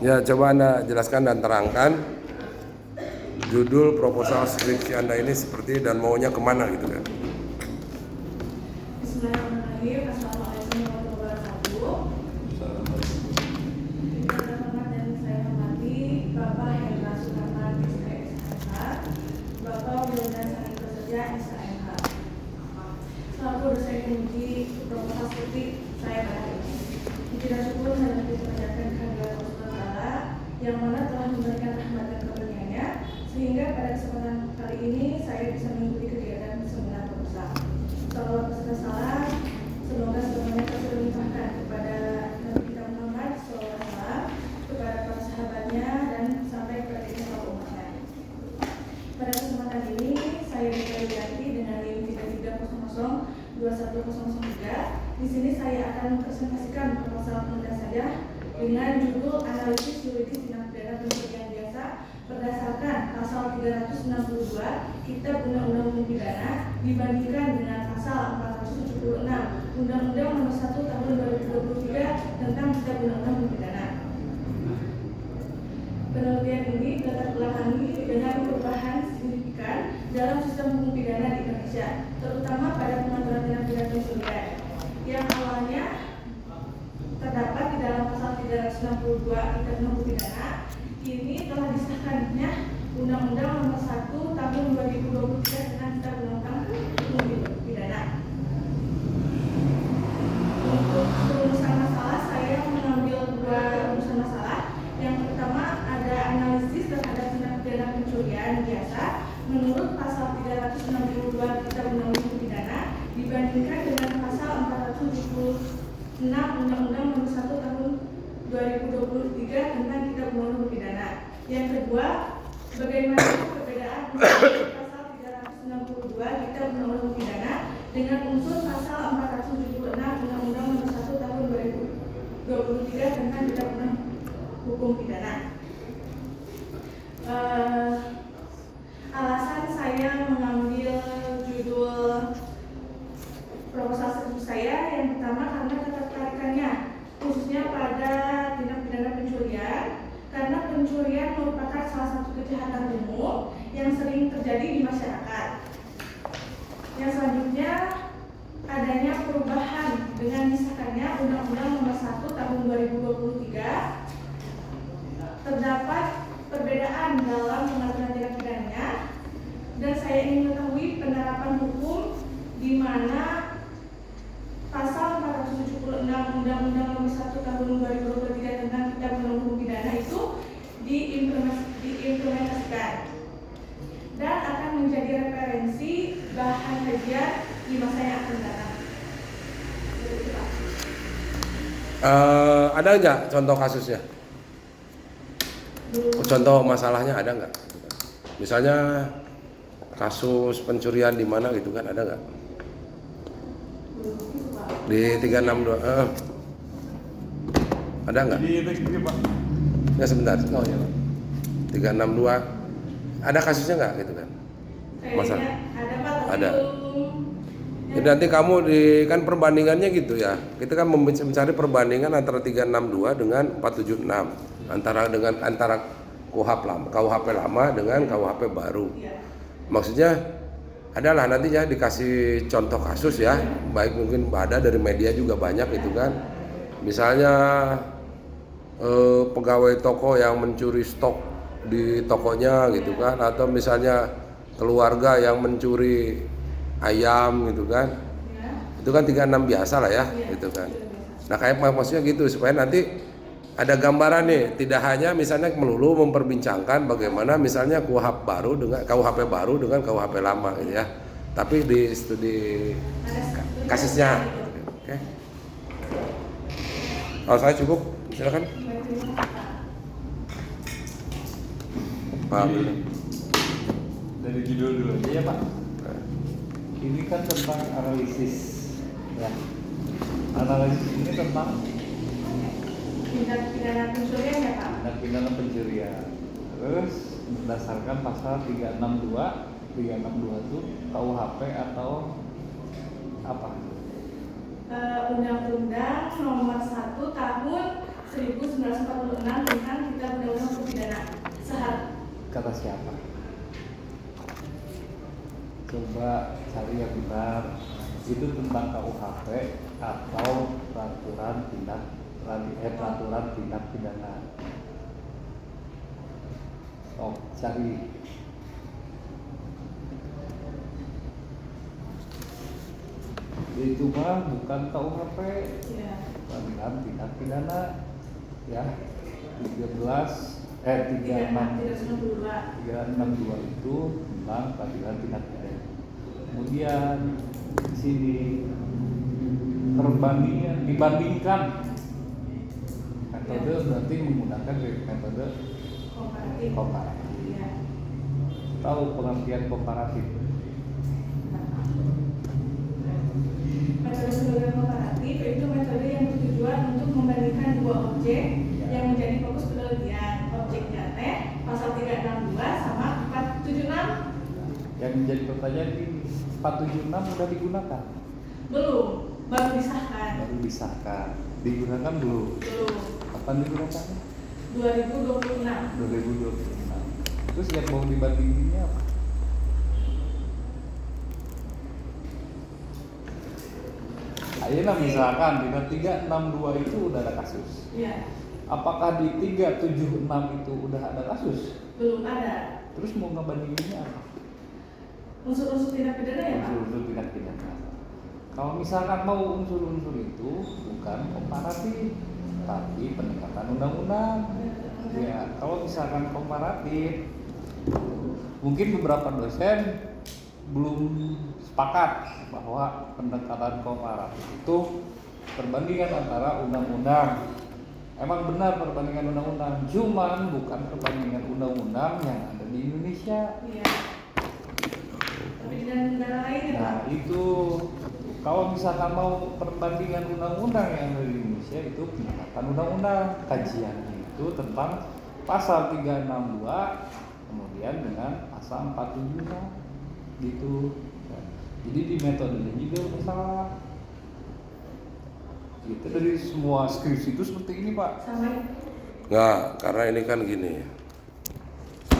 Ya, coba Anda jelaskan dan terangkan judul proposal skripsi Anda ini seperti dan maunya kemana gitu kan. Bismillahirrahmanirrahim. Assalamualaikum warahmatullahi wabarakatuh. Yang terhormat dan saya hormati Bapak Hendra Sukarman SPSH, Bapak Wildan Sani Prasetya SHMH. Selaku dosen uji proposal skripsi saya pada hari ini. Tidak syukur hanya dipanjatkan kehadiran Allah yang mana telah memberikan rahmat dan karunia-Nya sehingga pada kesempatan kali ini saya bisa mengikuti kegiatan seminar proposal. Salawat beserta salam semoga semuanya terlimpahkan kepada Nabi kita Muhammad SAW, kepada para sahabatnya dan sampai kepada kita umatnya. Pada kesempatan ini saya diganti dengan NIM 33002103. Di sini saya akan mempresentasikan proposal penelitian saja dengan judul analisis yuridis tindak pidana pencurian biasa berdasarkan pasal 362 Kitab Undang-Undang Hukum Pidana dibandingkan dengan pasal 476 Undang-Undang Nomor 1 Tahun 2023 tentang Kitab Undang-Undang Hukum Pidana. Penelitian ini dapat dilakukan dengan perubahan signifikan dalam sistem hukum pidana di Indonesia, terutama pada pengaturan tindak pidana pencurian yang awalnya terdapat di dalam pasal 362 Kitab Undang-Undang Hukum Pidana. Ini telah disahkannya Undang-Undang Nomor 1 Tahun 2023 tentang Kitab Undang-Undang Hukum Pidana. Untuk rumusan masalah, saya mengambil dua rumusan masalah. Yang pertama ada analisis terhadap tindak pidana pencurian biasa menurut pasal 362 Kitab Undang-Undang Hukum Pidana dibandingkan dengan pasal 476 Undang-Undang Nomor 1 Tahun 2023 tentang Kitab Undang-Undang Hukum Pidana. Yang kedua, bagaimana perbedaan pasal 362 Kitab Undang-Undang Hukum Pidana dengan unsur pasal 476 Undang-Undang Nomor 1 Tahun 2023 tentang Kitab Undang-Undang Hukum Pidana. Alasan saya mengambil judul proposal skripsi saya yang pertama karena ketertarikannya khususnya pada tindak pidana pencurian, karena pencurian merupakan salah satu kejahatan umum yang sering terjadi di masyarakat. Yang selanjutnya adanya perubahan dengan disahkannya Undang-Undang Nomor 1 Tahun 2023 terdapat perbedaan dalam pengaturan tindak pidananya dan saya ingin mengetahui penerapan hukum di mana pasal 476 Undang-Undang Nomor 1 Tahun 2023 tentang Kitab Undang-Undang Hukum Pidana itu diimplementasikan dan akan menjadi referensi bahan kajian di masa yang akan datang. Ada nggak contoh kasusnya? Contoh masalahnya ada nggak? Misalnya kasus pencurian di mana gitu kan, ada nggak? Di 362 ada nggak? Ya sebentar. Oh ya. 362 ada kasusnya nggak gitu kan? Masalah. Ada. Jadi nanti kamu kan perbandingannya gitu ya. Kita kan mencari perbandingan antara 362 dengan 476. Antara KUHP lama dengan KUHP baru. Maksudnya adalah nantinya dikasih contoh kasus ya, baik mungkin ada dari media juga banyak itu kan. Misalnya pegawai toko yang mencuri stok di tokonya gitu kan, atau misalnya keluarga yang mencuri ayam gitu kan. Itu kan 36 biasa lah ya gitu kan. Nah kayak maksudnya gitu supaya nanti ada gambaran nih, tidak hanya misalnya melulu memperbincangkan bagaimana misalnya KUHP baru dengan KUHP lama gitu ya. Tapi di studi kasusnya. Oke. Kalau saya cukup, silakan. Pak. Dari judul dulu aja ya Pak. Ini kan tentang analisis ya. Analisis ini tentang tindak pidana pencurian ya Pak? tindak pidana pencurian. Terus berdasarkan pasal 362 itu KUHP atau apa? Undang-Undang Nomor 1 Tahun 1946 tentang kata siapa? Coba cari yang benar. Itu tentang KUHP atau peraturan tindak pidana. Oh, cari. Itu mah bukan KUHP, Iya. peraturan tindak pidana ya. 362 itu tentang peradilan tindak pidana. Kemudian di sini dibandingkan metode berarti menggunakan metode komparatif. Iya. Tahu pengertian komparatif? Metode pembelajaran komparatif itu metode yang bertujuan untuk membandingkan dua objek yang menjadi fokus penelitian. Objeknya teh pasal 362 sama 476. Yang menjadi pertanyaan ini 476 sudah digunakan? Belum, baru disahkan. Baru disahkan. Digunakan belum? Belum. Kapan digunakan? 2026. 2026. Terus yang mau dibandinginnya apa? Ayeuna misalkan di 362 itu udah ada kasus. Iya. Apakah di 376 itu udah ada kasus? Belum ada. Terus mau ngebandinginnya apa? Unsur-unsur tindak pidana ya, Pak? Unsur-unsur tindak pidana. Kalau misalkan mau unsur-unsur itu bukan komparatif, tapi pendekatan undang-undang. Ya, kalau misalkan komparatif, mungkin beberapa dosen belum sepakat bahwa pendekatan komparatif itu perbandingan antara undang-undang. Emang benar perbandingan undang-undang, cuman bukan perbandingan undang-undang yang ada di Indonesia. Iya. Tapi dengan negara lain ya, Pak? Nah itu kalau misalkan mau perbandingan undang-undang yang ada di Indonesia itu pendekatan undang-undang, kajiannya itu tentang pasal 362 kemudian dengan pasal 475 gitu. Jadi di metodenya juga masalah. Gitu dari semua skripsi itu seperti ini, Pak. Sama. Nggak, karena ini kan gini.